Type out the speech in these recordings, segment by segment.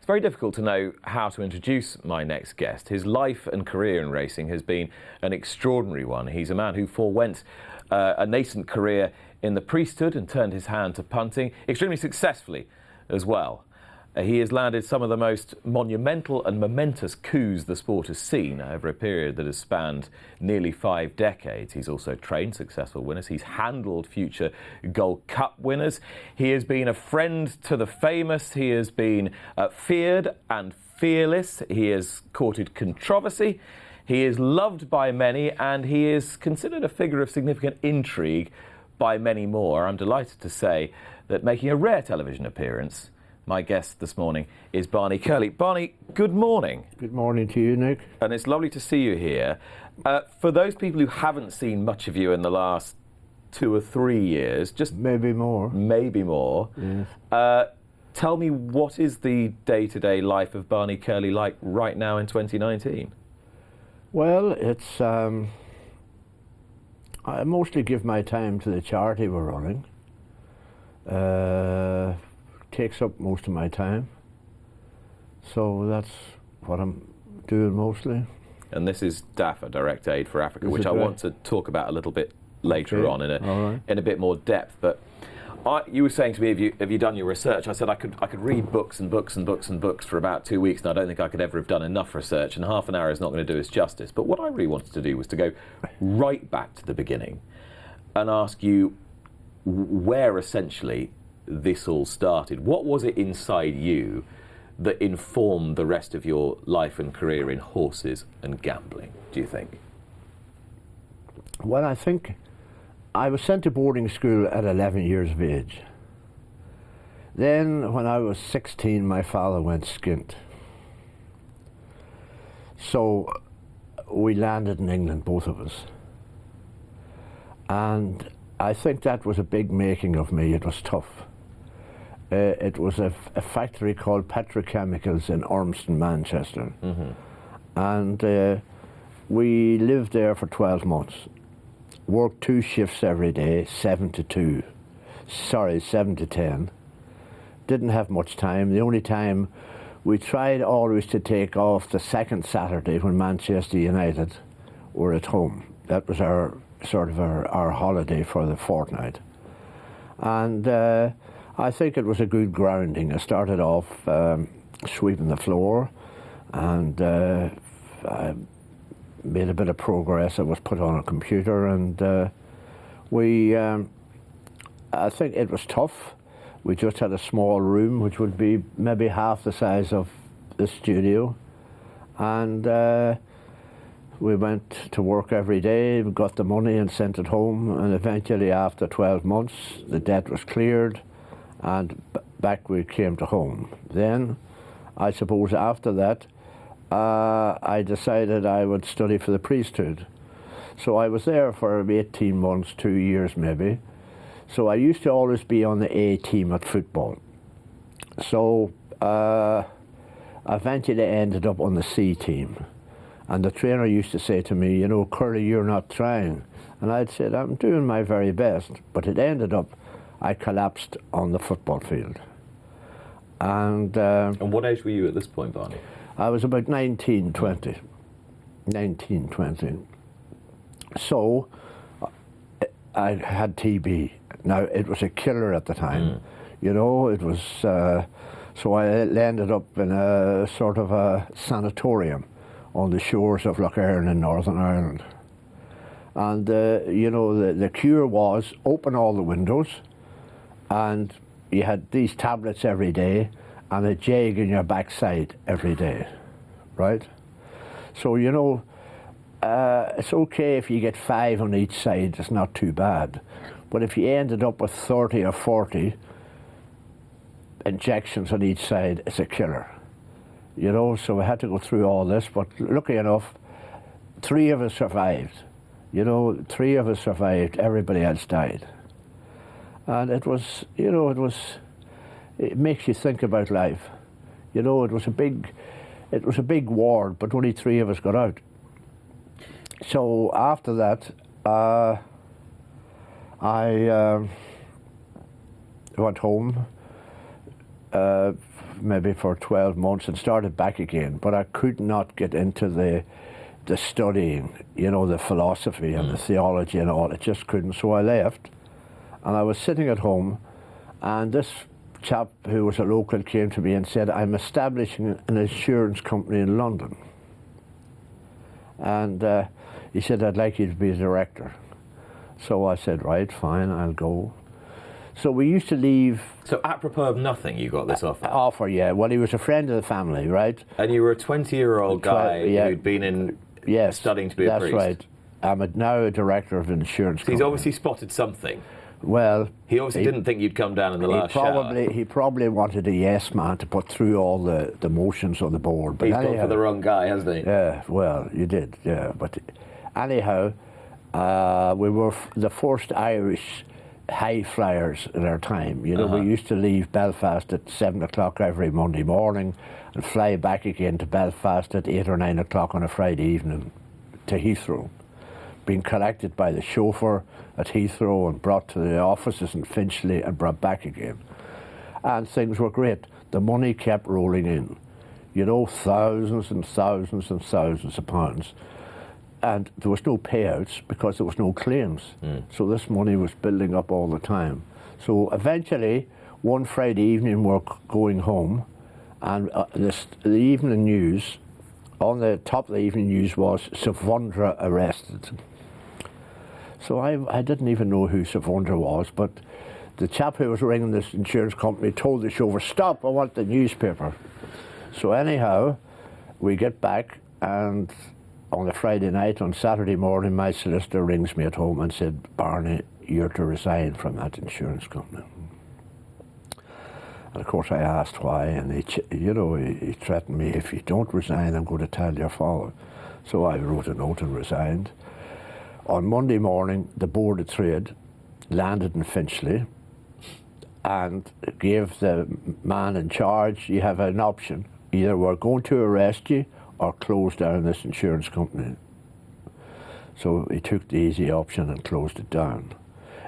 very difficult to know how to introduce my next guest. His life and career in racing has been an extraordinary one. He's a man who forewent a nascent career in the priesthood and turned his hand to punting, extremely successfully as well. He has landed some of the most monumental and momentous coups the sport has seen over a period that has spanned nearly 5 decades. He's also trained successful winners. He's handled future Gold Cup winners. He has been a friend to the famous. He has been feared and fearless. He has courted controversy. He is loved by many, and he is considered a figure of significant intrigue by many more. I'm delighted to say that, making a rare television appearance, my guest this morning is Barney Curley. Barney, good morning. Good morning to you, Nick. And it's lovely to see you here. For those people who haven't seen much of you in the last 2 or 3 years, just maybe more. Yes. Tell me, what is the day-to-day life of Barney Curley like right now in 2019? Well, it's I mostly give my time to the charity we're running. Takes up most of my time, so that's what I'm doing mostly. And this is DAFA, Direct Aid for Africa, which I want to talk about a little bit later on in a bit more depth. But you were saying to me, have you done your research? I said I could read books and books and books and books for about 2 weeks, and I don't think I could ever have done enough research, and half an hour is not going to do us justice. But what I really wanted to do was to go right back to the beginning and ask you where essentially this all started. What was it inside you that informed the rest of your life and career in horses and gambling, do you think? Well, I think I was sent to boarding school at 11 years of age. Then, when I was 16, my father went skint. So we landed in England, both of us. And I think that was a big making of me. It was tough. It was a factory called Petrochemicals in Ormston, Manchester. Mm-hmm. And we lived there for 12 months. Worked 2 shifts every day, 7 to 10. Didn't have much time. The only time we tried always to take off the second Saturday when Manchester United were at home. That was our holiday for the fortnight. And I think it was a good grounding. I started off sweeping the floor, and I made a bit of progress. I was put on a computer, and I think it was tough. We just had a small room, which would be maybe half the size of the studio, and we went to work every day. We got the money and sent it home, and eventually, after 12 months, the debt was cleared, and back we came to home. Then, I suppose after that, I decided I would study for the priesthood. So I was there for 18 months, 2 years maybe. So I used to always be on the A team at football. So I eventually ended up on the C team. And the trainer used to say to me, you know, Curley, you're not trying. And I'd said, I'm doing my very best. But it ended up, I collapsed on the football field. And what age were you at this point, Barney? I was about 19, 20. So I had TB. Now, it was a killer at the time. You know, it was, so I ended up in a sort of a sanatorium on the shores of Lough Erne in Northern Ireland. And, you know, the cure was open all the windows, and you had these tablets every day and a jag in your backside every day, right? So, you know, it's okay if you get 5 on each side, it's not too bad. But if you ended up with 30 or 40 injections on each side, it's a killer. You know, so I had to go through all this, but lucky enough, 3 of us survived. You know, 3 of us survived, everybody else died. And it was, you know, it makes you think about life. You know, it was a big ward, but only 3 of us got out. So after that, I went home, maybe for 12 months and started back again, but I could not get into the studying, you know, the philosophy and the theology and all. It just couldn't. So I left, and I was sitting at home, and this chap who was a local came to me and said, I'm establishing an insurance company in London. And he said, I'd like you to be a director. So I said, right, fine, I'll go. So we used to leave. So apropos of nothing, you got this offer? Offer, yeah. Well, he was a friend of the family, right? And you were a 20-year-old guy who'd been in studying to be a priest? That's right. I'm now a director of an insurance company. He's obviously spotted something. Well, he obviously didn't think you'd come down in the last shower. He probably wanted a yes man to put through all the motions on the board. But he's gone for the wrong guy, hasn't he? Yeah, well, you did, yeah. But anyhow, we were the first Irish high flyers in our time. You know, we used to leave Belfast at 7 o'clock every Monday morning and fly back again to Belfast at 8 or 9 o'clock on a Friday evening to Heathrow, being collected by the chauffeur at Heathrow and brought to the offices in Finchley and brought back again. And things were great. The money kept rolling in, you know, thousands and thousands and thousands of pounds. And there was no payouts because there was no claims. So this money was building up all the time. So eventually, one Friday evening, we're going home, and the evening news, on the top of the evening news was Savundra arrested. So I didn't even know who Savundra was, but the chap who was ringing this insurance company told the chauffeur, stop, I want the newspaper. So anyhow, we get back, and on a Friday night, on Saturday morning, my solicitor rings me at home and said, Barney, you're to resign from that insurance company. And of course I asked why, and he threatened me, if you don't resign, I'm going to tell your father. So I wrote a note and resigned. On Monday morning, the Board of Trade landed in Finchley and gave the man in charge, you have an option. Either we're going to arrest you or close down this insurance company. So he took the easy option and closed it down.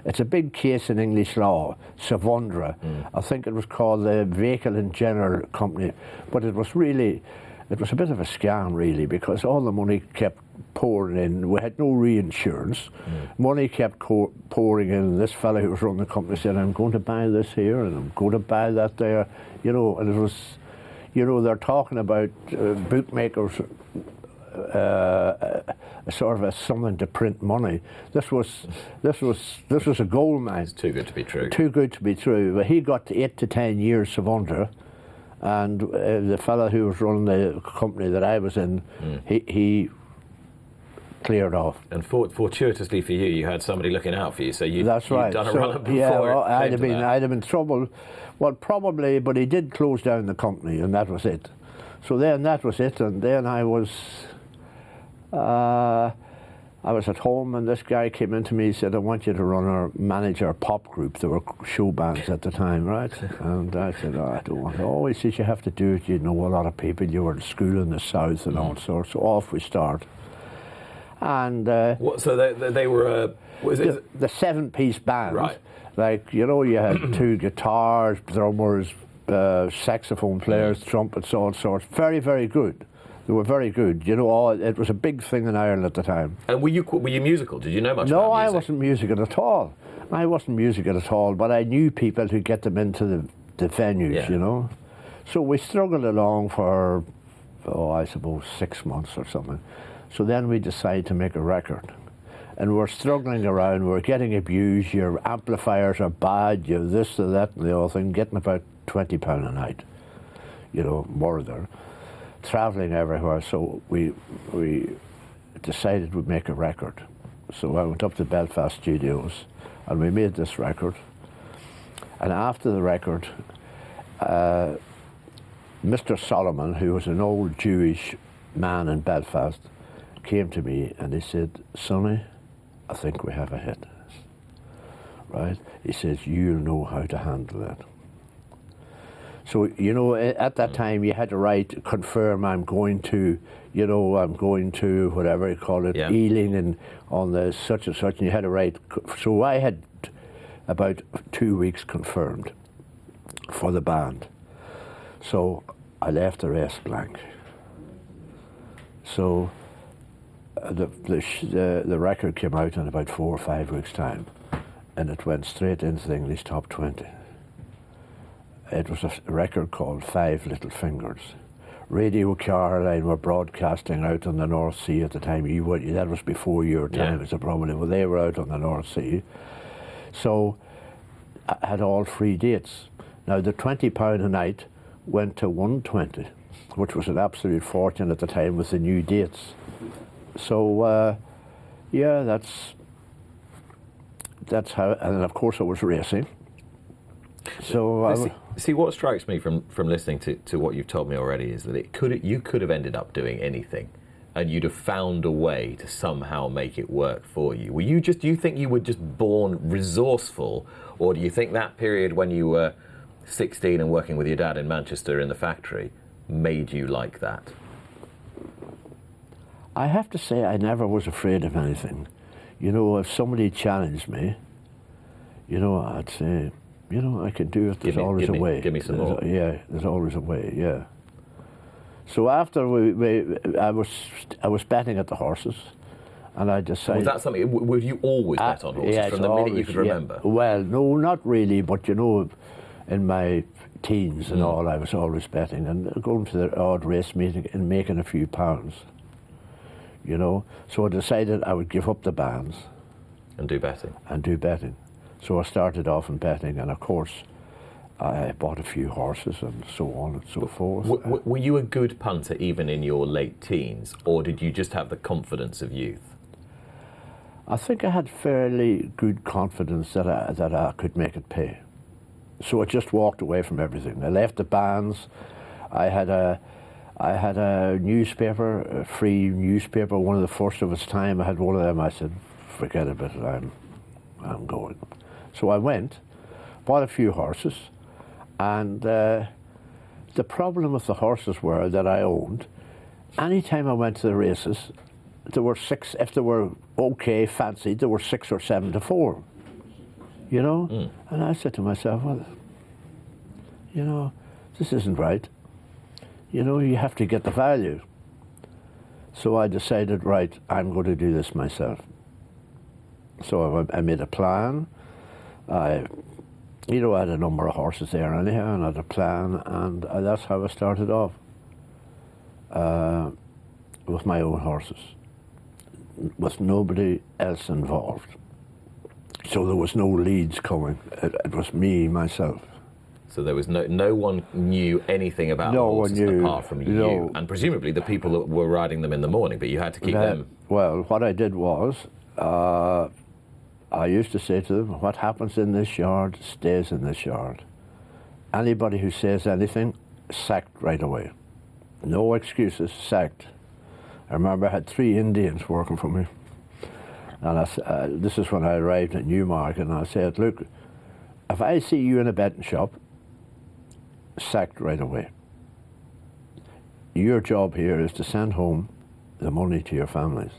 It's a big case in English law, Savundra. I think it was called the Vehicle and General Company, but it was a bit of a scam really, because all the money kept pouring in. We had no reinsurance. Money kept pouring in, and this fellow who was running the company said, I'm going to buy this here and I'm going to buy that there, you know, and it was, you know, they're talking about bookmakers, sort of something to print money. This was a gold mine. It's too good to be true. Too good to be true. But he got 8 to 10 years of under, and the fellow who was running the company that I was in, he cleared off. And fortuitously for you, you had somebody looking out for you. So That's right. You'd done a run-up before. Yeah, well, I'd have been in trouble. Well, probably, but he did close down the company, and that was it. So then that was it, and then I was at home, and this guy came in to me and said, I want you to manage our pop group. There were show bands at the time, right? And I said, I don't want to. Oh, he says, you have to do it. You know a lot of people. You were in school in the south and all sorts. So off we start. And so they were the 7-piece band. Right. Like, you know, you had 2 guitars, drummers, saxophone players, trumpets, all sorts. Very, very good. They were very good. You know, it was a big thing in Ireland at the time. And were you musical? Did you know much about music? No, I wasn't musical at all. I wasn't musical at all, but I knew people to get them into the venues, you know. So we struggled along for, I suppose, 6 months or something. So then we decided to make a record. And we're struggling around, we're getting abused, your amplifiers are bad, you have this or that and the other thing, getting about £20 a night, you know, more than travelling everywhere. So we decided we'd make a record. So I went up to Belfast Studios and we made this record. And after the record, Mr. Solomon, who was an old Jewish man in Belfast, came to me and he said, Sonny, I think we have a hit, right? He says, you'll know how to handle it. So, you know, at that time you had to write, confirm I'm going to, you know, I'm going to, whatever you call it, Ealing and on the such and such, and you had to write. So I had about 2 weeks confirmed for the band. So I left the race blank. So the record came out in about 4 or 5 weeks' time, and it went straight into the English top 20. It was a record called Five Little Fingers. Radio Caroline were broadcasting out on the North Sea at the time. That was before your time, it's a problem. Well, they were out on the North Sea. So I had all free dates. Now, the £20 a night went to 120, which was an absolute fortune at the time with the new dates. So, yeah, that's how, and of course I was racing. So see, what strikes me from listening to what you've told me already is that you could have ended up doing anything, and you'd have found a way to somehow make it work for you. Do you think you were just born resourceful, or do you think that period when you were 16 and working with your dad in Manchester in the factory made you like that? I have to say I never was afraid of anything. You know, if somebody challenged me, you know, I'd say, you know, I can do it. There's always a way. Give me some more. Yeah, there's always a way. Yeah. So after I was betting at the horses, and I decided. Was that something? Were you always bet on horses from the minute you could remember? Well, no, not really. But you know, in my teens and all, I was always betting and going to the odd race meeting and making a few pounds. You know, so I decided I would give up the bands and do betting. So I started off in betting, and of course, I bought a few horses and so on and so forth. Were you a good punter even in your late teens, or did you just have the confidence of youth? I think I had fairly good confidence that I could make it pay. So I just walked away from everything. I left the bands. I had a newspaper, a free newspaper, one of the first of its time. I had one of them. I said, forget about it, I'm going. So I went, bought a few horses, and the problem with the horses were that I owned, any time I went to the races, there were 6, if they were okay, fancied, there were 6 or 7 to 4, you know? Mm. And I said to myself, well, you know, this isn't right. You know, you have to get the value. So I decided, right, I'm going to do this myself. So I made a plan. I had a number of horses there anyhow, and I had a plan, and that's how I started off, with my own horses, with nobody else involved. So there was no leads coming. It was me, myself. So there was no one knew anything about horses apart from you, and presumably the people that were riding them in the morning, but you had to keep them. Well, what I did was, I used to say to them, what happens in this yard stays in this yard. Anybody who says anything, sacked right away. No excuses, sacked. I remember I had 3 Indians working for me. And this is when I arrived at Newmarket, and I said, look, if I see you in a betting shop, sacked right away. Your job here is to send home the money to your families.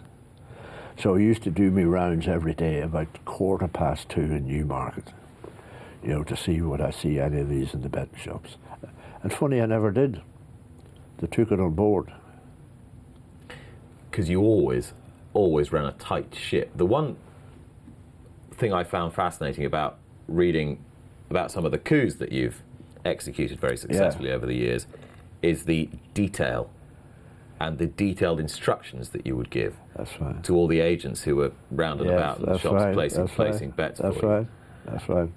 So he used to do me rounds every day about 2:15 in Newmarket, you know, to see would I see any of these in the betting shops. And funny, I never did. They took it on board. Because you always ran a tight ship. The one thing I found fascinating about reading about some of the coups that you've executed very successfully over the years is the detail and the detailed instructions that you would give to all the agents who were round and about in the shops placing bets for you. That's right.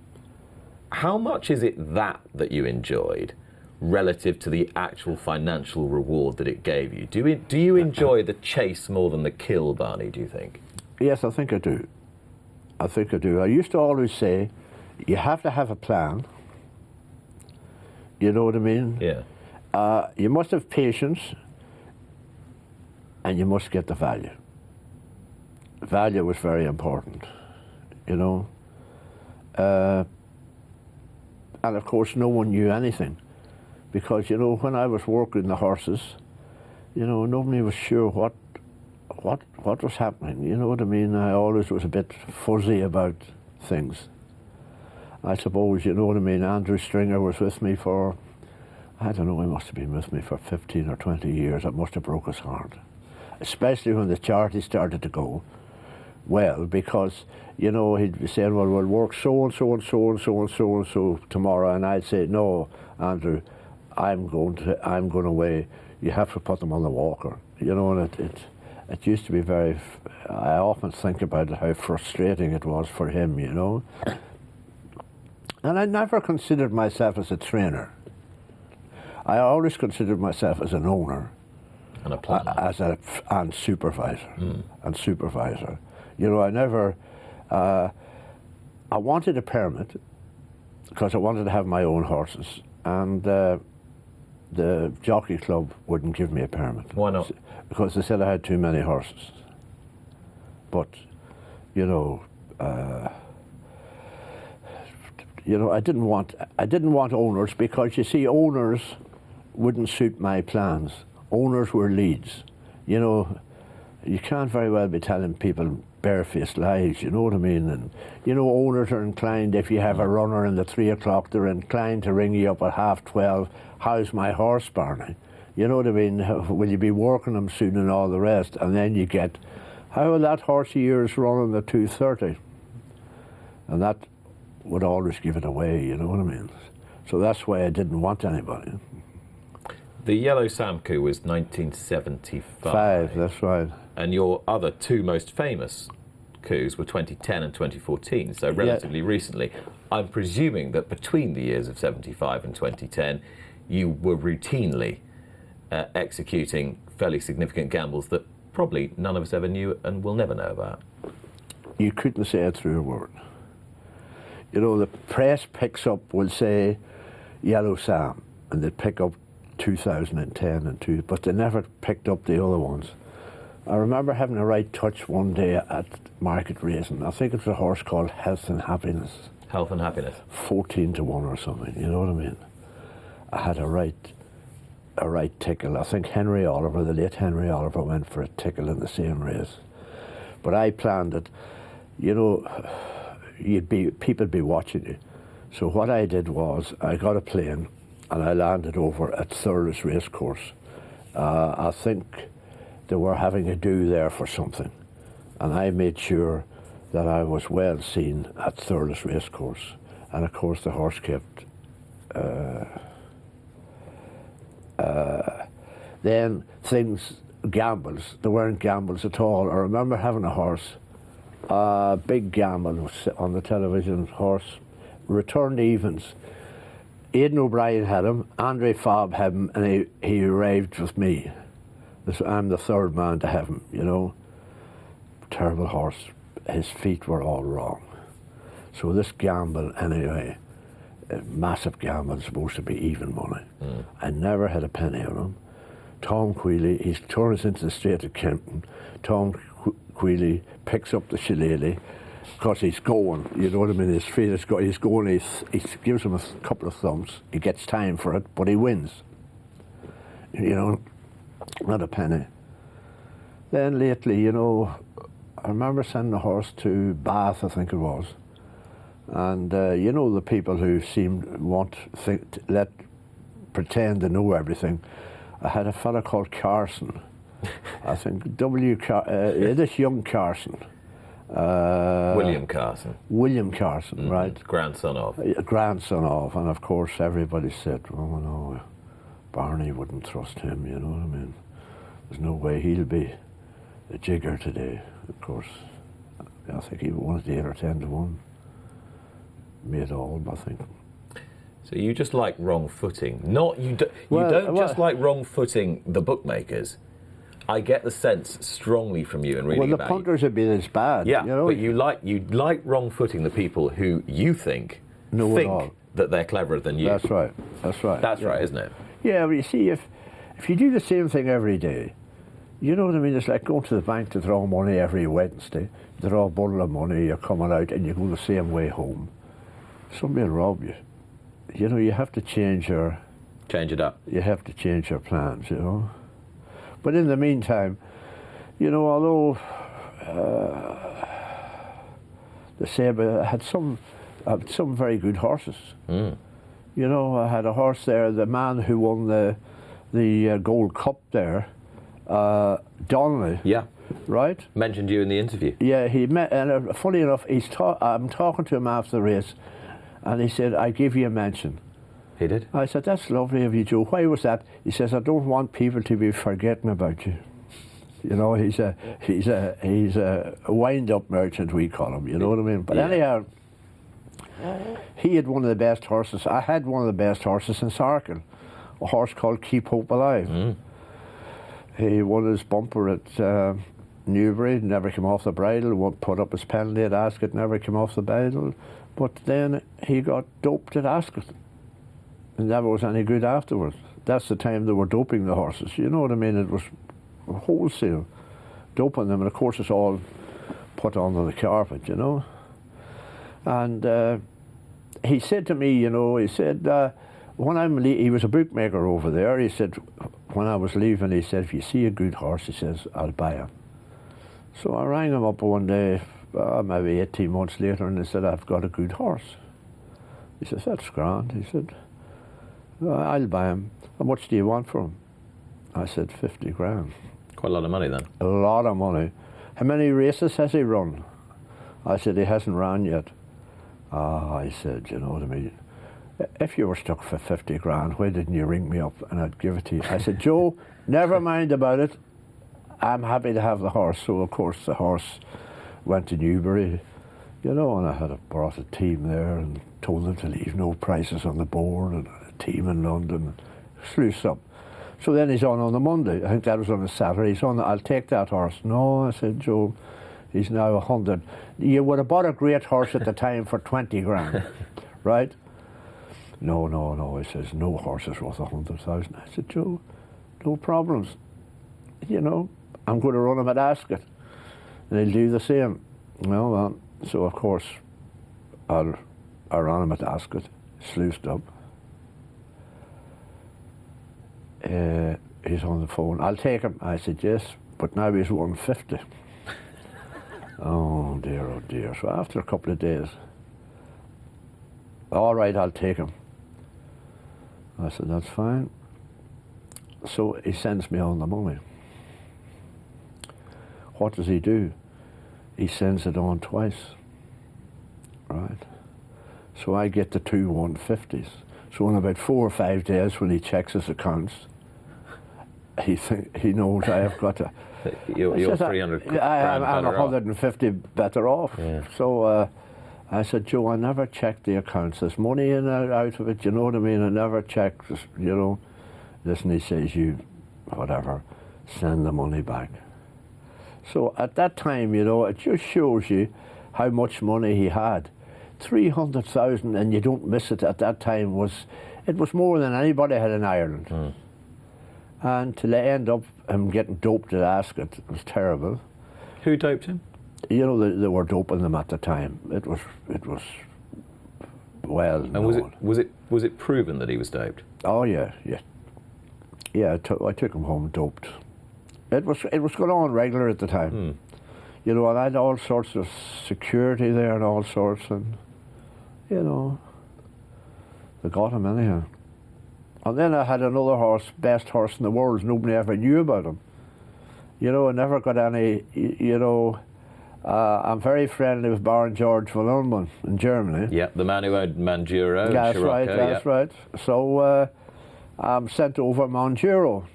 How much is it that you enjoyed relative to the actual financial reward that it gave you? Do you enjoy the chase more than the kill, Barney, do you think? Yes, I think I do. I used to always say, you have to have a plan. You know what I mean? Yeah. You must have patience, and you must get the value. Value was very important, you know. And of course, no one knew anything, because you know, when I was working the horses, you know, nobody was sure what was happening. You know what I mean? I always was a bit fuzzy about things. I suppose, you know what I mean. Andrew Stringer was with me for I don't know, he must have been with me for 15 or 20 years. It must have broke his heart. Especially when the charity started to go well, because, you know, he'd be saying, well, we'll work so and so and so and so and so and so tomorrow, and I'd say, no, Andrew, I'm going away. You have to put them on the walker. You know, and it used to be very, I often think about it, how frustrating it was for him, you know. And I never considered myself as a trainer. I always considered myself as an owner. And a planner. And supervisor. And supervisor. You know, I never, I wanted a permit because I wanted to have my own horses. And the jockey club wouldn't give me a permit. Why not? Because they said I had too many horses. But, you know, I didn't want owners, because you see, owners wouldn't suit my plans. Owners were leads. You know, you can't very well be telling people barefaced lies, you know what I mean? And, you know, owners are inclined, if you have a runner in the 3 o'clock, they're inclined to ring you up at 12:30, how's my horse, Barney? You know what I mean? Will you be working them soon and all the rest? And then you get, how will that horse of yours run in the 2:30? And that would always give it away, you know what I mean? So that's why I didn't want anybody. The Yellow Sam coup was 1975. That's right. And your other two most famous coups were 2010 and 2014, so relatively recently. I'm presuming that between the years of 75 and 2010, you were routinely executing fairly significant gambles that probably none of us ever knew and will never know about. You couldn't say it through a word. You know, the press picks up, will say Yellow Sam, and they pick up 2010 and 2, but they never picked up the other ones. I remember having a right touch one day at market racing. I think it was a horse called Health and Happiness. Health and Happiness. 14 to 1 or something, you know what I mean? I had a right tickle. I think Henry Oliver, the late Henry Oliver, went for a tickle in the same race. But I planned it, you know, people'd be watching you. So what I did was, I got a plane and I landed over at Thurles Racecourse. I think they were having a do there for something, and I made sure that I was well seen at Thurles Racecourse. And of course the horse kept then gambles, they weren't gambles at all. I remember having a horse, big gamble on the television, horse, returned evens. Aidan O'Brien had him, Andre Fabre had him, and he arrived with me. I'm the third man to have him, you know. Terrible horse. His feet were all wrong. So this gamble, anyway, a massive gamble, supposed to be even money. I never had a penny on him. Tom Quealy, he's turned us into the straight at Kempton. Tom Quealy picks up the shillelagh, because he's going, you know what I mean, his feet is going, he's going, he gives him a couple of thumps, he gets time for it, but he wins. You know, not a penny. Then lately, you know, I remember sending a horse to Bath, I think it was, and you know, the people who pretend to know everything. I had a fella called Carson, I think, this young Carson. William Carson. William Carson, right. Grandson of. Grandson of, and of course everybody said, oh no, Barney wouldn't trust him, you know what I mean. There's no way he'll be a jigger today. Of course, I think he won it 8 or 10 to 1. Made all, I think. So you just like wrong footing. You don't just like wrong footing the bookmakers. I get the sense strongly from you in reading about the punters have been as bad. Yeah, you know? but you like wrong footing the people who you think that they're cleverer than you. That's right. That's right. That's right, isn't it? Yeah, but you see, if you do the same thing every day, you know what I mean? It's like going to the bank to draw money every Wednesday. Draw a bundle of money, you're coming out and you go the same way home. Somebody will rob you. You know, you have to change it up. You have to change your plans, you know. But in the meantime, you know, although the Seba had some very good horses, You know, I had a horse there, the man who won the Gold Cup there, Donnelly. Yeah. Right? Mentioned you in the interview. Yeah, he met, and funny enough, I'm talking to him after the race, and he said, I give you a mention. He did? I said, that's lovely of you, Joe. Why was that? He says, I don't want people to be forgetting about you. You know, he's a wind-up merchant, we call him, you know what I mean? But anyhow, he had one of the best horses. I had one of the best horses in Sarkin, a horse called Keep Hope Alive. Mm. He won his bumper at Newbury, never came off the bridle, put up his penalty at Ascot, never came off the bridle. But then he got doped at Ascot, and never was any good afterwards. That's the time they were doping the horses, you know what I mean? It was wholesale doping them, and of course it's all put onto the carpet, you know. And he said to me, you know, he said, when he was a bookmaker over there, he said, when I was leaving, he said, if you see a good horse, he says, I'll buy him. So I rang him up one day, maybe 18 months later, and he said, I've got a good horse. He says, that's grand. He said, I'll buy him. How much do you want for him? I said, 50 grand. Quite a lot of money then. A lot of money. How many races has he run? I said, he hasn't run yet. I said, you know what I mean? If you were stuck for 50 grand, why didn't you ring me up and I'd give it to you? I said, Joe, never mind about it. I'm happy to have the horse. So, of course, the horse went to Newbury, you know, and I had brought a team there and told them to leave no prices on the board, and a team in London, sluiced up. So then he's on the Monday. I think that was on a Saturday. He's on, I'll take that horse. No, I said, Joe, he's now 100. You would have bought a great horse at the time for 20 grand, right? No, he says, no horse is worth 100,000. I said, Joe, no problems. You know, I'm going to run him at Ascot, and he'll do the same. Well, so of course, I ran him at Ascot, sluiced up. He's on the phone. I'll take him. I said, yes, but now he's 150. Oh dear. So after a couple of days, all right, I'll take him. I said, that's fine. So he sends me on the money. What does he do? He sends it on twice, right? So I get the two 150s. So in about 4 or 5 days, when he checks his accounts, he knows I have got to. You're 300 grand I'm 150 better off. Yeah. So I said, Joe, I never checked the accounts. There's money in and out of it, you know what I mean? I never checked, you know. Listen, he says, you, whatever, send the money back. So at that time, you know, it just shows you how much money he had. 300,000, and you don't miss it at that time, it was more than anybody had in Ireland. Mm. And to end up him getting doped at Ascot was terrible. Who doped him? You know, they were doping them at the time. It was well known. And was it proven that he was doped? Oh yeah. I took him home doped. It was going on regular at the time. Mm. You know, and I had all sorts of security there and all sorts, and you know, they got him anyhow. And then I had another horse, best horse in the world. Nobody ever knew about him. You know, I never got any. You know, I'm very friendly with Baron George von Ullmann in Germany. Yeah, the man who owned Manjuro. That's right. That's right. So I'm sent over Manjuro.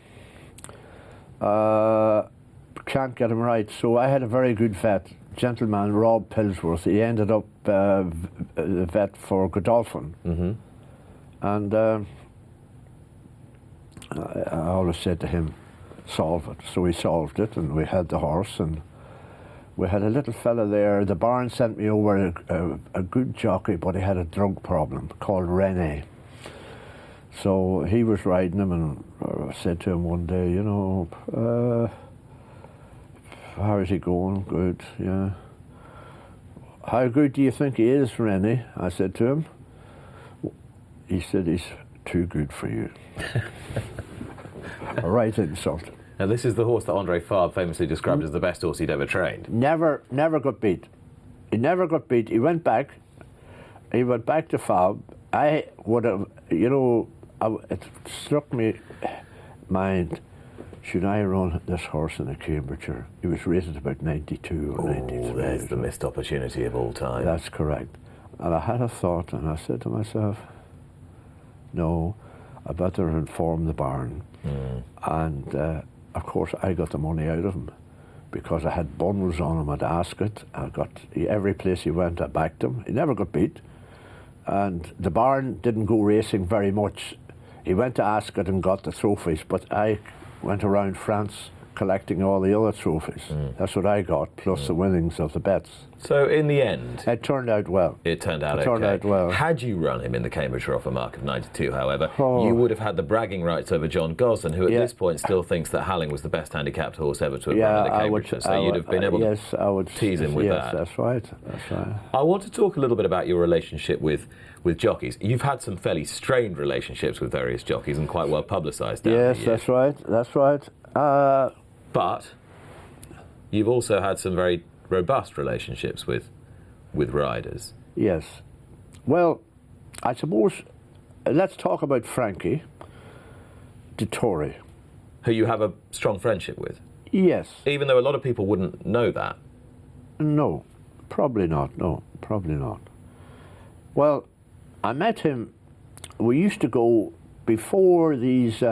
Can't get him right. So I had a very good vet, gentleman Rob Pillsworth. He ended up the vet for Godolphin. Mm-hmm. And I always said to him, solve it. So he solved it, and we had the horse, and we had a little fella there. The barn sent me over a good jockey, but he had a drug problem called Rene. So he was riding him, and I said to him one day, you know, how is he going? Good, yeah. How good do you think he is, Rene? I said to him. He said, he's too good for you. A right insult. Now this is the horse that Andre Fabre famously described as the best horse he'd ever trained. Never got beat. He never got beat. He went back to Fabre, I would have, it struck me mind, should I run this horse in a Cambridgeshire? He was rated about 92 or 93. There's the missed opportunity of all time. That's correct. And I had a thought, and I said to myself, no, I better inform the barn. And of course, I got the money out of him because I had bundles on him at Ascot. Every place he went, I backed him. He never got beat. And the barn didn't go racing very much. He went to Ascot and got the trophies, but I went around France collecting all the other trophies. That's what I got, plus the winnings of the bets. So in the end, it turned out well. It turned out well. Had you run him in the Cambridgeshire off a mark of 92, however, you would have had the bragging rights over John Gosden, who at this point still thinks that Halling was the best handicapped horse ever to have run in the Cambridgeshire. So you'd have been able to tease him with that. Yes, that's right. That's right. I want to talk a little bit about your relationship with jockeys. You've had some fairly strained relationships with various jockeys and quite well publicised. Yes, that's right. That's right. But you've also had some very robust relationships with riders. Yes. Well, I suppose let's talk about Frankie Dettori, who you have a strong friendship with. Yes. Even though a lot of people wouldn't know that. No, probably not. No, probably not. Well, I met him. We used to go before these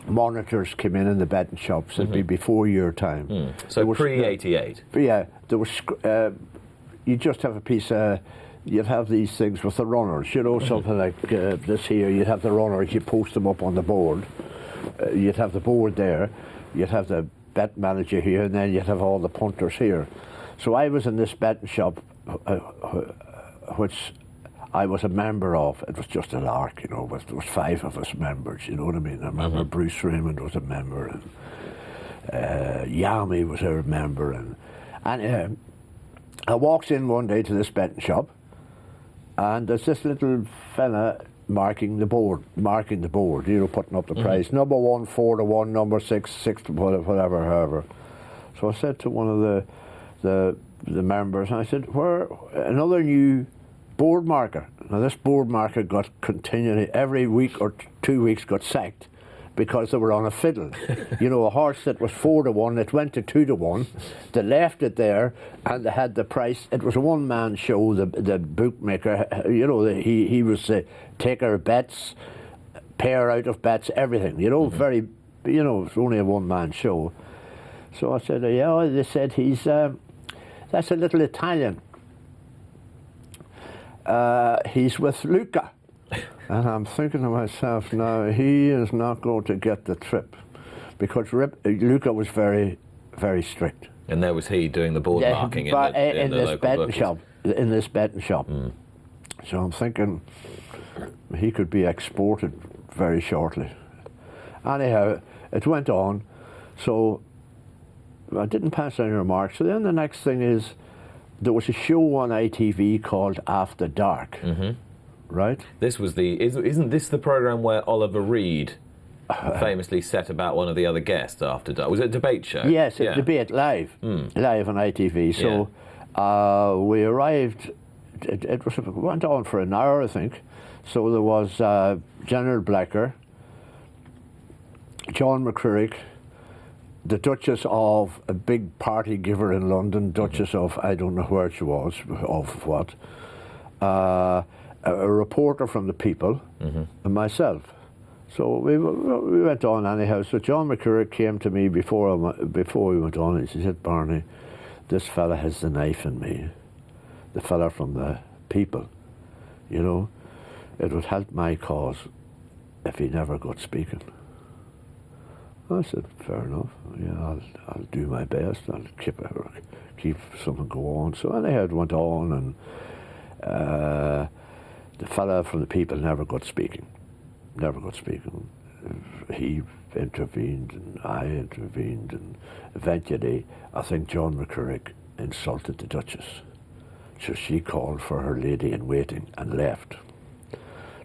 monitors came in the betting shops. It'd be before your time. So pre-88. Yeah, there was. You just have a piece. You'd have these things with the runners. Something like this here. You'd have the runners. You post them up on the board. You'd have the board there. You'd have the bet manager here, and then you'd have all the punters here. So I was in this betting shop, which I was a member of. It was just a lark, but there was 5 of us members, you know what I mean? I remember Bruce Raymond was a member, and Yami was a member, and I walked in one day to this betting shop, and there's this little fella marking the board, putting up the price. Number 1, 4 to 1, number 6, 6 to whatever, however. So I said to one of the members, and I said, where another new board marker. Now this board marker got continually, every week or 2 weeks got sacked because they were on a fiddle. A horse that was 4 to 1, it went to 2 to 1. They left it there and they had the price. It was a one-man show, the bookmaker, he was the taker of bets, pair out of bets, everything, very, it was only a one-man show. So I said, yeah, they said he's, that's a little Italian. He's with Luca. And I'm thinking to myself, now, he is not going to get the trip. Because Luca was very, very strict. And there was he doing the board marking in the local betting shop. In this betting shop. So I'm thinking he could be exported very shortly. Anyhow, it went on. So I didn't pass any remarks. So then the next thing is, there was a show on ITV called After Dark, right? This was isn't this the programme where Oliver Reed famously set about one of the other guests after dark? Was it a debate show? Yes, a debate live on ITV. So we arrived, it went on for an hour, I think. So there was General Blacker, John McCririck, the Duchess of a big party giver in London, Duchess of, I don't know where she was, of what, a reporter from the People, and myself. So we went on anyhow. So John McCurrick came to me before we went on, and he said, Barney, this fella has the knife in me, the fella from the People. It would help my cause if he never got speaking. I said, fair enough. Yeah, I'll do my best. I'll keep something go on. So anyhow, it went on, and the fella from the People never got speaking. He intervened, and I intervened, and eventually, I think John McCurrick insulted the Duchess. So she called for her lady in waiting and left.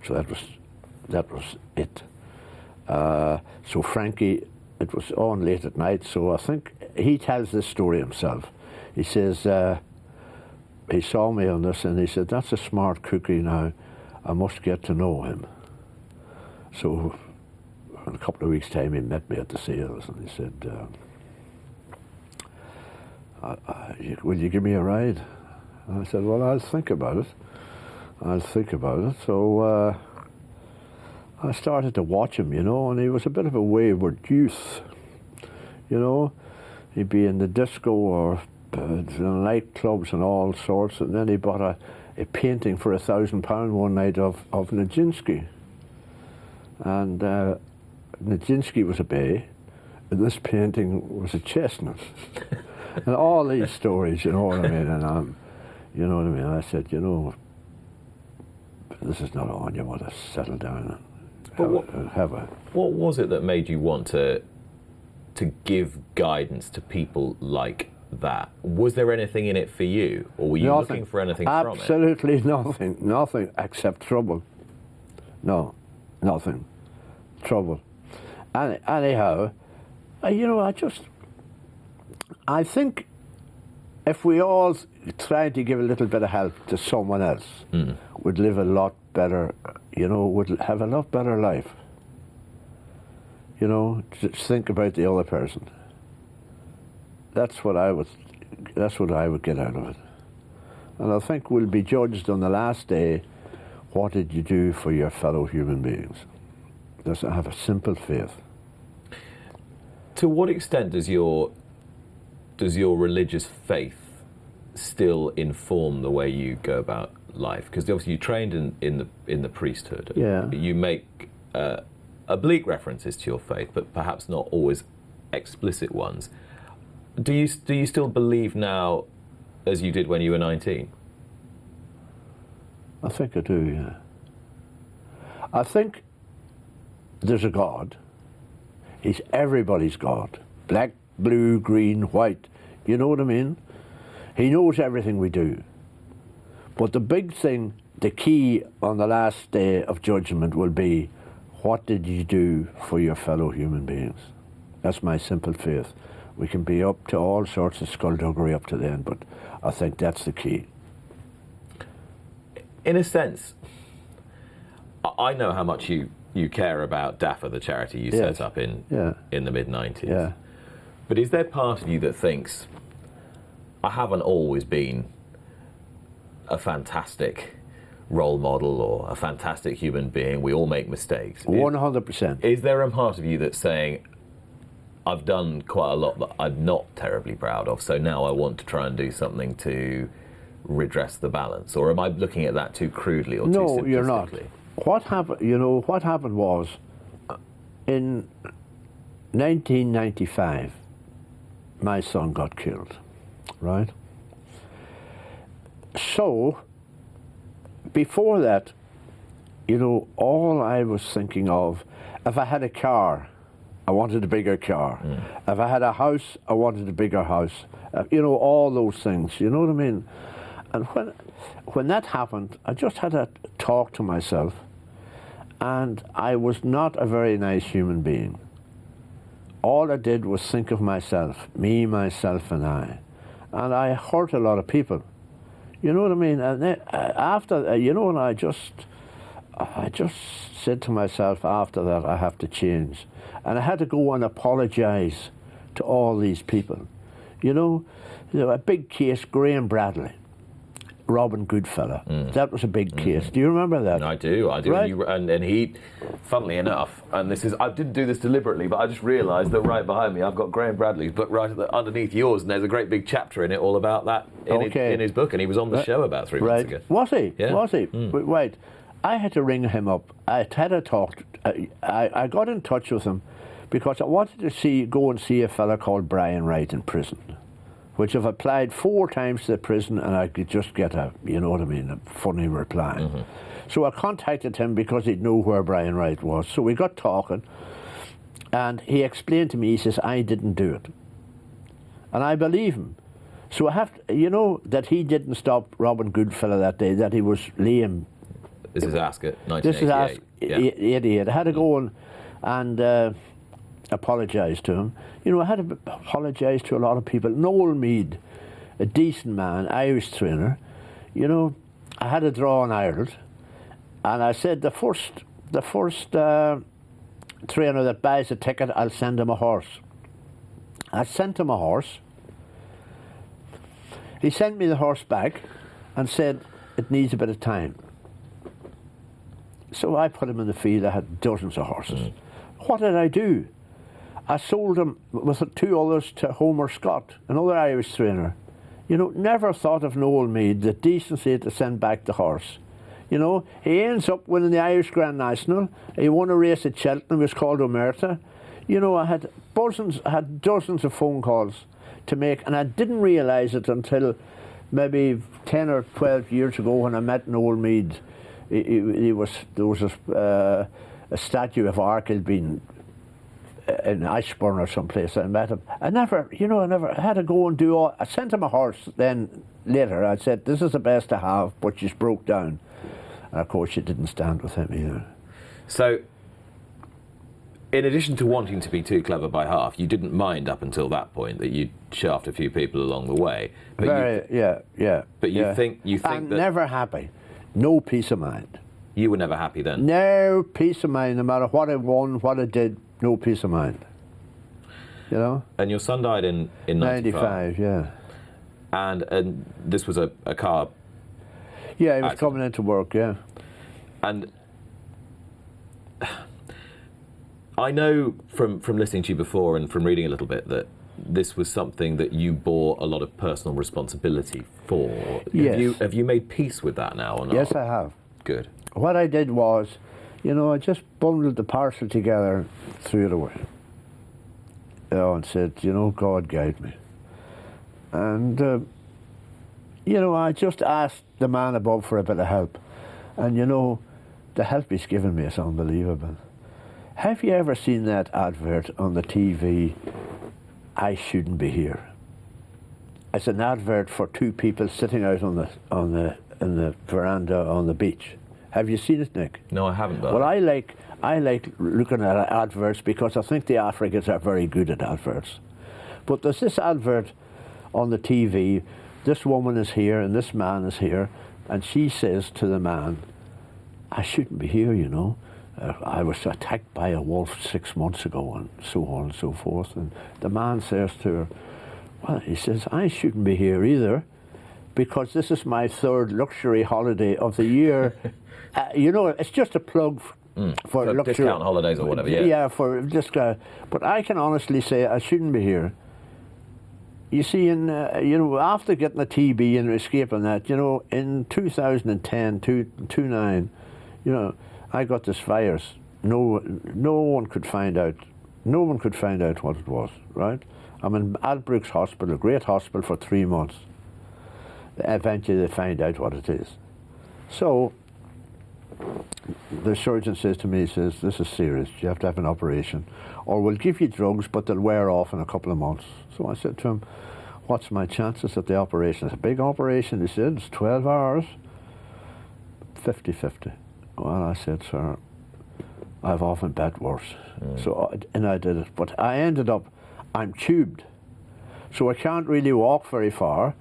So that was it. So Frankie, it was on late at night, so I think he tells this story himself. He says, he saw me on this and he said, that's a smart cookie now. I must get to know him. So in a couple of weeks' time he met me at the sales and he said, will you give me a ride? And I said, well, I'll think about it. So I started to watch him, and he was a bit of a wayward youth, He'd be in the disco or nightclubs and all sorts, and then he bought a painting for £1,000 one night of Nijinsky. And Nijinsky was a bay, and this painting was a chestnut. And all these stories, you know what I mean? And you know what I mean? I said, this is not on. You want to settle down and have a. What was it that made you want to give guidance to people like that? Was there anything in it for you, or were you looking for anything from it? Absolutely nothing except trouble. No, nothing. Trouble. And anyhow, I think if we all tried to give a little bit of help to someone else, would live a lot better, would have a lot better life. Just think about the other person. That's what I would get out of it. And I think we'll be judged on the last day, what did you do for your fellow human beings? Just have a simple faith. To what extent does your religious faith still inform the way you go about life? Because obviously you trained in the priesthood. Yeah. You make oblique references to your faith, but perhaps not always explicit ones. Do you still believe now as you did when you were 19? I think I do, yeah. I think there's a God. He's everybody's God. Black, blue, green, white. You know what I mean? He knows everything we do. But the big thing, the key on the last day of judgment will be, what did you do for your fellow human beings? That's my simple faith. We can be up to all sorts of skullduggery up to then, but I think that's the key. In a sense, I know how much you care about DAFA, the charity you set up in the mid-90s. Yeah. But is there part of you that thinks, I haven't always been a fantastic role model or a fantastic human being, we all make mistakes? 100%. Is there a part of you that's saying, I've done quite a lot that I'm not terribly proud of, so now I want to try and do something to redress the balance? Or am I looking at that too crudely or too simplistically? No, you're not. What happened was, in 1995, my son got killed, right? So, before that, all I was thinking of, if I had a car, I wanted a bigger car. If I had a house, I wanted a bigger house. All those things, you know what I mean? And when that happened, I just had to talk to myself, and I was not a very nice human being. All I did was think of myself, me, myself, and I. And I hurt a lot of people. You know what I mean? And then, after, and I just said to myself after that, I have to change. And I had to go and apologise to all these people. A big case, Graham Bradley, Robin Goodfellow. That was a big case. Do you remember that? I do. Right? And he, funnily enough, and I didn't do this deliberately, but I just realised that right behind me I've got Graham Bradley's book right underneath yours, and there's a great big chapter in it all about that in his book, and he was on the show about 3 months ago. Was he? Yeah. Was he? Wait, I had to ring him up. I had a talk. I got in touch with him because I wanted to go and see a fella called Brian Wright in prison, which I've applied 4 times to the prison, and I could just get a funny reply. So I contacted him because he'd know where Brian Wright was. So we got talking, and he explained to me, he says, I didn't do it. And I believe him. So I have to, that he didn't stop Robin Goodfellow that day, that he was lame. This is Ascot, 1988. This is Ascot, 88. I had to go and apologise to him. I had to apologise to a lot of people. Noel Meade, a decent man, Irish trainer. I had to draw in Ireland. And I said, the first trainer that buys a ticket, I'll send him a horse. I sent him a horse. He sent me the horse back and said, it needs a bit of time. So I put him in the field. I had dozens of horses. What did I do? I sold him with 2 others to Homer Scott, another Irish trainer. You know, never thought of Noel Meade, the decency to send back the horse. You know, he ends up winning the Irish Grand National. He won a race at Cheltenham, it was called Omerta. You know, I had dozens of phone calls to make, and I didn't realise it until maybe 10 or 12 years ago when I met Noel Meade. There was a statue of Arkell being in Ashbourne or someplace. I met him. I never had to go and do all. I sent him a horse then later. I said, this is the best I have, but she's broke down. And of course, she didn't stand with him either. So, in addition to wanting to be too clever by half, you didn't mind up until that point that you'd shaft a few people along the way. But you think I'm that never happy. No peace of mind. You were never happy then? No peace of mind, no matter what I won, what I did, no peace of mind. You know? And your son died in 95? 95, yeah. And this was a car Yeah, he was accident. coming into work, yeah. And I know from listening to you before and from reading a little bit that this was something that you bore a lot of personal responsibility for. Yes. Have you made peace with that now or not? Yes, I have. Good. What I did was, you know, I just bundled the parcel together and threw it away. You know, and said, you know, God guide me. And, you know, I just asked the man above for a bit of help. And, you know, the help he's given me is unbelievable. Have you ever seen that advert on the TV, I shouldn't be here? It's an advert for 2 people sitting out in the veranda on the beach. Have you seen it, Nick? No, I haven't. Though. Well, I like looking at adverts because I think the Africans are very good at adverts. But there's this advert on the TV. This woman is here and this man is here, and she says to the man, I shouldn't be here, you know. I was attacked by a wolf 6 months ago, and so on and so forth. And the man says to her, well, he says, I shouldn't be here either, because this is my 3rd luxury holiday of the year. You know, it's just a plug for luxury. Discount holidays or whatever, yeah. Yeah, for discount. But I can honestly say I shouldn't be here. You see, you know, after getting the TB and escaping that, you know, in 2010, 2009, you know, I got this virus. No one could find out. No one could find out what it was, right? I'm in Adbrooks Hospital, a great hospital, for 3 months. Eventually they find out what it is. So the surgeon says to me, he says, this is serious, you have to have an operation. Or we'll give you drugs, but they'll wear off in a couple of months. So I said to him, what's my chances at the operation? It's a big operation. He said, it's 12 hours, 50-50. Well, I said, sir, I've often bet worse. So, and I did it. But I ended up, I'm tubed. So I can't really walk very far,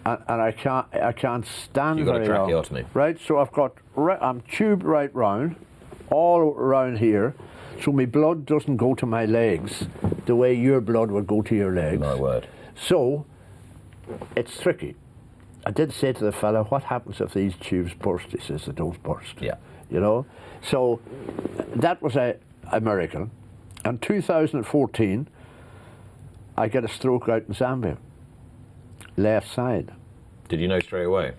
and I can't stand very long. You've got a tracheotomy. Right, so I'm tubed right round, all around here, so my blood doesn't go to my legs the way your blood would go to your legs. My word. So, it's tricky. I did say to the fella, what happens if these tubes burst? He says, they don't burst. Yeah. You know? So, that was a miracle. In 2014, I get a stroke out in Zambia. Left side. Did you know straight away?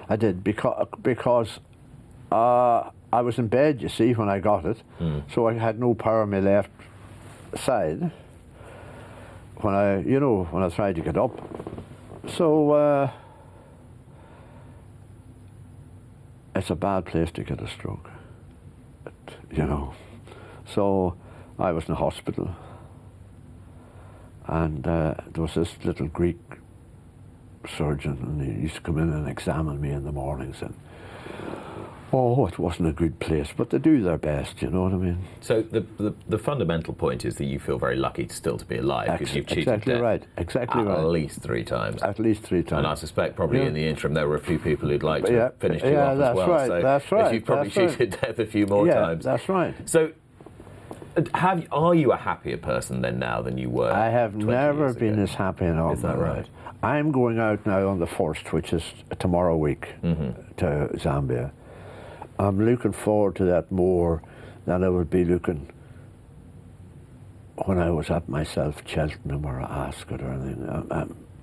I did, because I was in bed, you see, when I got it. So I had no power on my left side when I tried to get up. So it's a bad place to get a stroke, you know. So I was in the hospital, and there was this little Greek surgeon, and he used to come in and examine me in the mornings, and Oh, it wasn't a good place, but they do their best, you know what I mean? So the fundamental point is that you feel very lucky still to be alive because you've cheated exactly death right. Exactly right. at least 3 times. At least 3 times. And I suspect probably in the interim there were a few people who'd like to Yeah, have finished you off as that's well. right, So that's right, you've probably that's right. cheated death a few more times. That's right. So are you a happier person then now than you were? I have 20 never years been ago? as happy in all Is that my right? life. I'm going out now on the 1st, which is tomorrow week, to Zambia. I'm looking forward to that more than I would be looking when I was at myself, Cheltenham or Ascot or anything.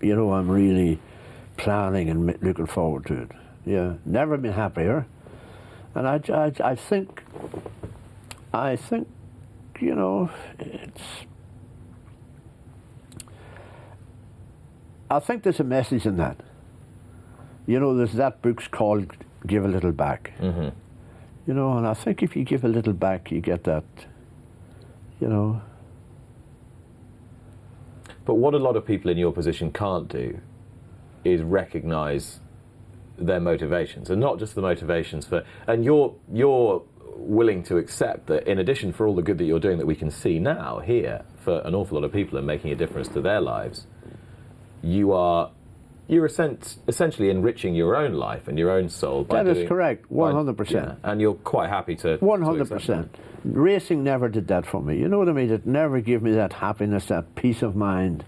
I'm really planning and looking forward to it. Yeah, never been happier. And I think, you know, I think there's a message in that. You know, there's that book's called Give a Little Back. Mm-hmm. You know, and I think if you give a little back, you get that, you know. But what a lot of people in your position can't do is recognise their motivations, and not just the motivations for. And you're willing to accept that in addition for all the good that you're doing that we can see now here for an awful lot of people and making a difference to their lives, you're essentially enriching your own life and your own soul by That is correct, 100%. Yeah, and you're quite happy to 100%. Racing never did that for me. You know what I mean? It never gave me that happiness, that peace of mind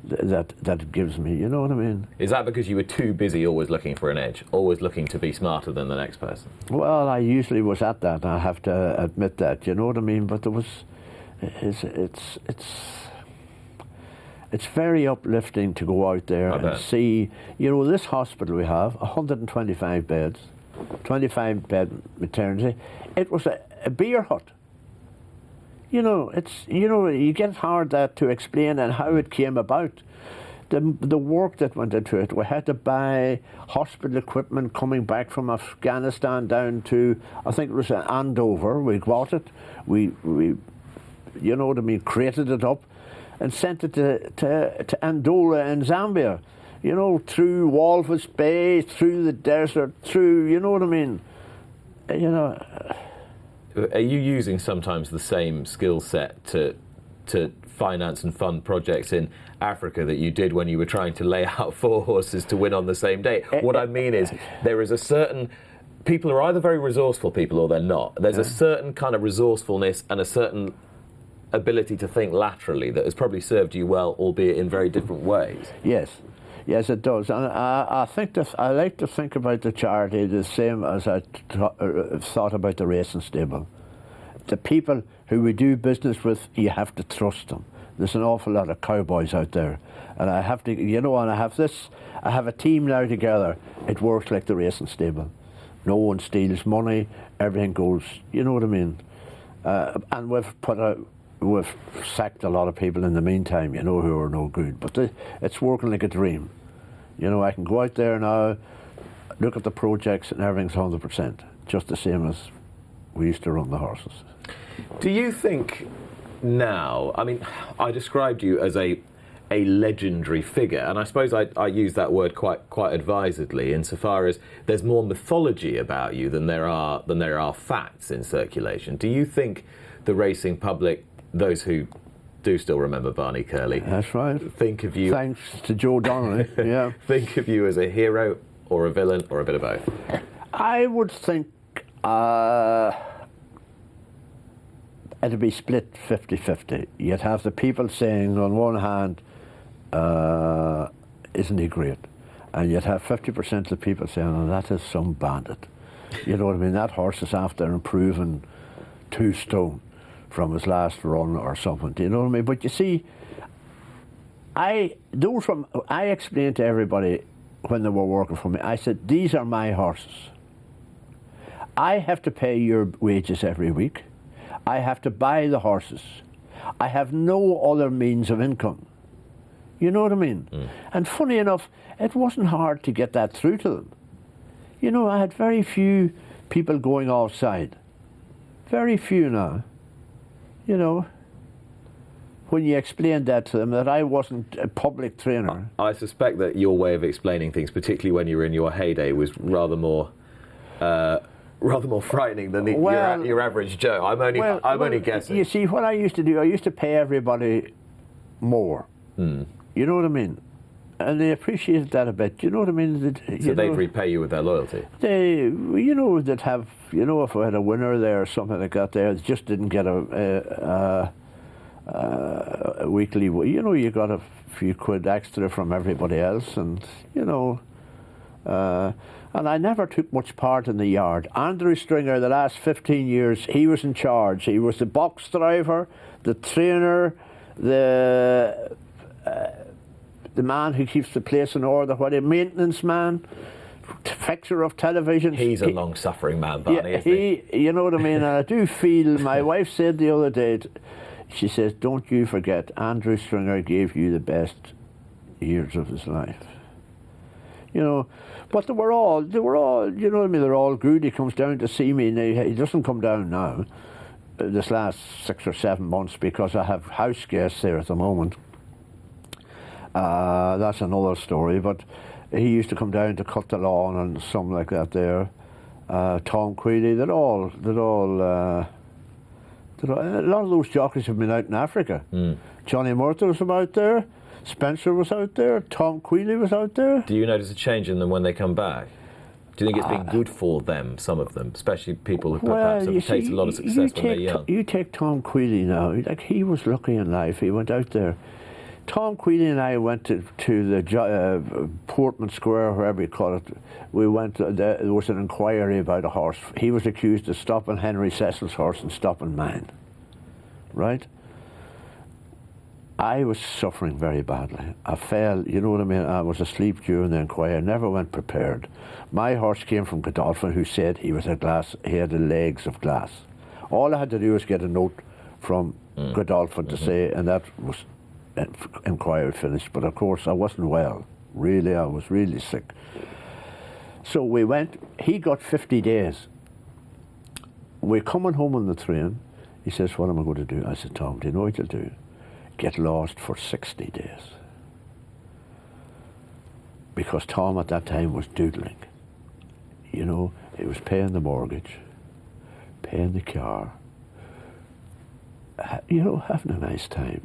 that it gives me. You know what I mean? Is that because you were too busy always looking for an edge, always looking to be smarter than the next person? Well, I usually was at that. I have to admit that. You know what I mean? But there was, it's very uplifting to go out there and see, you know, this hospital we have, 125 beds, 25 bed maternity. It was a beer hut. You know, you get hard that to explain and how it came about. The work that went into it. We had to buy hospital equipment coming back from Afghanistan down to, I think it was Andover. We bought it. We you know what I mean, created it up and sent it to Andola in Zambia, you know, through Walvis Bay, through the desert, through, you know what I mean, you know. Are you using sometimes the same skill set to finance and fund projects in Africa that you did when you were trying to lay out 4 horses to win on the same day? What I mean is there is a certain... People are either very resourceful people or they're not. There's a certain kind of resourcefulness and a certain ability to think laterally that has probably served you well, albeit in very different ways. Yes, it does. And I think I like to think about the charity the same as I thought about the racing stable. The people who we do business with, you have to trust them. There's an awful lot of cowboys out there, and I have to, you know, and I have a team now together. It works like the racing stable. No one steals money. Everything goes. You know what I mean? And we've sacked a lot of people in the meantime, you know, who are no good. But it's working like a dream. You know, I can go out there now, look at the projects, and everything's 100%, just the same as we used to run the horses. Do you think now, I mean, I described you as a legendary figure, and I suppose I use that word quite advisedly insofar as there's more mythology about you than there are facts in circulation. Do you think the racing public, those who do still remember Barney Curley, that's right, think of you, thanks to Joe Donnelly, yeah, think of you as a hero or a villain or a bit of both? I would think it'd be split 50-50. You'd have the people saying on one hand, isn't he great? And you'd have 50% of the people saying, oh, that is some bandit. You know what I mean? That horse is after improving 2 stone from his last run or something. Do you know what I mean? But you see, I explained to everybody when they were working for me, I said, these are my horses. I have to pay your wages every week. I have to buy the horses. I have no other means of income. You know what I mean? Mm. And funny enough, it wasn't hard to get that through to them. You know, I had very few people going offside. Very few now. You know, when you explained that to them, that I wasn't a public trainer. I suspect that your way of explaining things, particularly when you were in your heyday, was rather more rather more frightening than your average Joe. I'm only guessing. You see, what I used to do, I used to pay everybody more. You know what I mean? And they appreciated that a bit. You know what I mean? They'd repay you with their loyalty. They'd have, if I had a winner there or something like that, they just didn't get a weekly. You got a few quid extra from everybody else, and and I never took much part in the yard. Andrew Stringer, the last 15 years, he was in charge. He was the box driver, the trainer, the man who keeps the place in order, maintenance man, fixer of television. He's a long-suffering man, Barney, isn't he? You know what I mean? And I do feel, my wife said the other day, she says, don't you forget, Andrew Stringer gave you the best years of his life. But they were all, you know what I mean, they're all good. He comes down to see me, and he doesn't come down now, this last 6 or 7 months, because I have house guests there at the moment. That's another story, but he used to come down to cut the lawn and something like that there. Tom Quealy, a lot of those jockeys have been out in Africa. Johnny Murtagh was out there, Spencer was out there, Tom Quealy was out there. Do you notice a change in them when they come back? Do you think it's been good for them, some of them, especially people who perhaps have tasted a lot of success when they're young? You take Tom Quealy now, he was lucky in life, he went out there. Tom Quealy and I went to the Portman Square, wherever you call it. We went, there was an inquiry about a horse. He was accused of stopping Henry Cecil's horse and stopping mine, right? I was suffering very badly. I fell, you know what I mean? I was asleep during the inquiry. I never went prepared. My horse came from Godolphin, who said he had the legs of glass. All I had to do was get a note from Godolphin to say, and that was inquiry finished. But of course, I wasn't well. Really, I was really sick. So we went. He got 50 days. We're coming home on the train. He says, what am I going to do? I said, Tom, do you know what you'll do? Get lost for 60 days. Because Tom at that time was doodling. He was paying the mortgage, paying the car, having a nice time.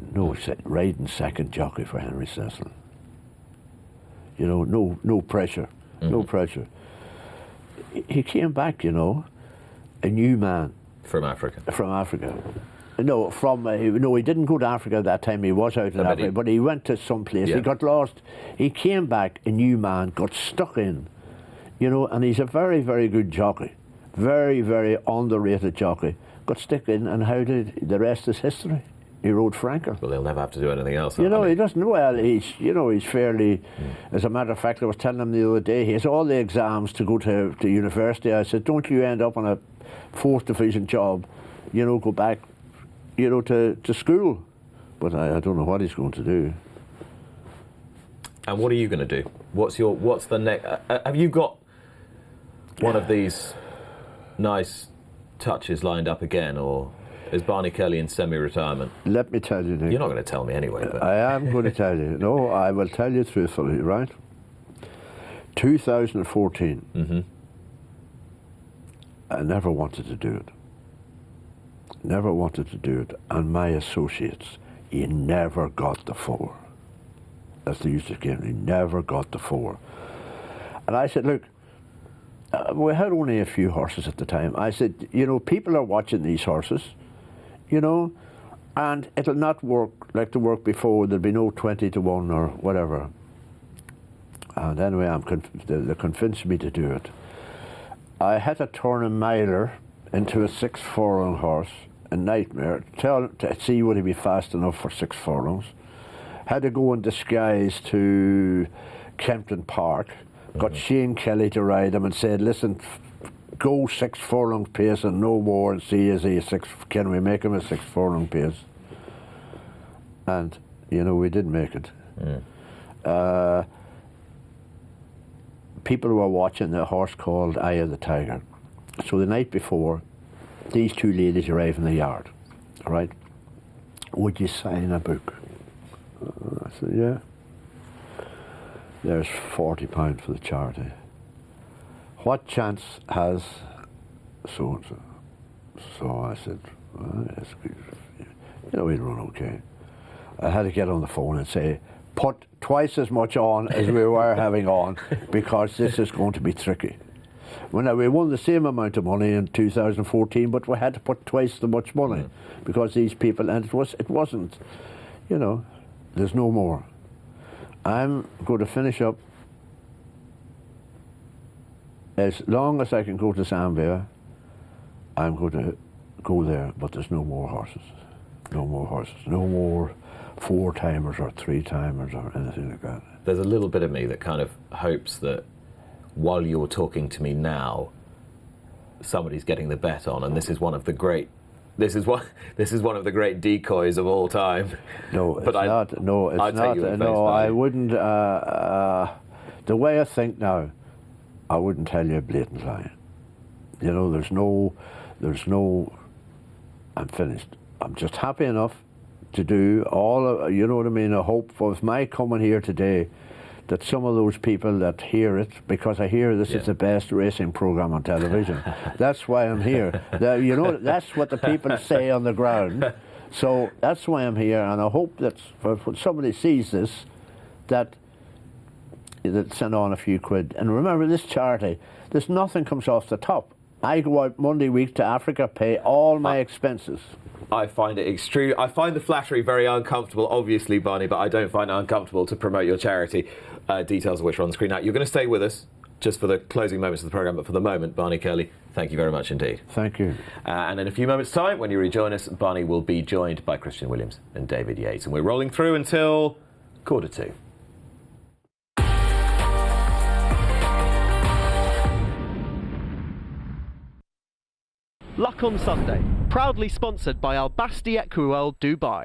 Riding second jockey for Henry Cecil. No pressure, no pressure. He came back, a new man. From Africa. No, he didn't go to Africa at that time. He was out in Africa, but he went to some place. Yeah. He got lost. He came back, a new man, got stuck in, and he's a very, very good jockey. Very, very underrated jockey. Got stuck in, and the rest is history. He rode Frankel. Well, he'll never have to do anything else. He doesn't. Well, he's fairly. As a matter of fact, I was telling him the other day, he has all the exams to go to university. I said, don't you end up on a 4th division job, go back, to school. But I don't know what he's going to do. And what are you going to do? What's the next? Have you got one of these nice touches lined up again, or is Barney Curley in semi-retirement? Let me tell you, Nick. You're not going to tell me anyway. But. I am going to tell you. No, I will tell you truthfully, right? 2014. I never wanted to do it. Never wanted to do it. And my associates, he never got the 4. As they used to give me, he never got the 4. And I said, look, we had only a few horses at the time. I said, people are watching these horses, and it'll not work like the work before. There'll be no 20 to 1 or whatever. And anyway, they convinced me to do it. I had to turn a miler into a 6 furlong horse, a nightmare, to see would he be fast enough for 6 furlongs. Had to go in disguise to Kempton Park, got Shane Kelly to ride him and said, listen, go 6 furlong pace and no more, and see can we make him a 6 furlong pace? And, we didn't make it. People were watching the horse called Eye of the Tiger. So the night before, these 2 ladies arrive in the yard, all right? Would you sign a book? I said, yeah. There's £40 for the charity. What chance has so and so. So I said, well, yes, we'll run okay. I had to get on the phone and say, put twice as much on as we were having on, because this is going to be tricky. Well, we won the same amount of money in 2014, but we had to put twice as much money because these people, and it wasn't, there's no more. I'm going to finish up as long as I can go to Zambia. I'm going to go there, but there's no more horses. No more horses. No more 4-timers or 3-timers or anything like that. There's a little bit of me that kind of hopes that while you're talking to me now, somebody's getting the bet on, and this is one of the great decoys of all time. No, it's not. No, it's not. No, I wouldn't. The way I think now, I wouldn't tell you a blatant lie. There's no. I'm finished. I'm just happy enough to do all. You know what I mean? I hope with my coming here today, that some of those people that hear it, because I hear this is the best racing program on television. That's why I'm here. That's what the people say on the ground. So that's why I'm here, and I hope that when somebody sees this, that send on a few quid. And remember, this charity, there's nothing comes off the top. I go out Monday week to Africa, pay all my expenses. I find the flattery very uncomfortable, obviously, Barney, but I don't find it uncomfortable to promote your charity, details of which are on the screen now. You're going to stay with us just for the closing moments of the programme, but for the moment, Barney Curley, thank you very much indeed. Thank you. And in a few moments' time, when you rejoin us, Barney will be joined by Christian Williams and David Yates, and we're rolling through until 1:45. Luck on Sunday, proudly sponsored by Al Basti Equiworld Dubai.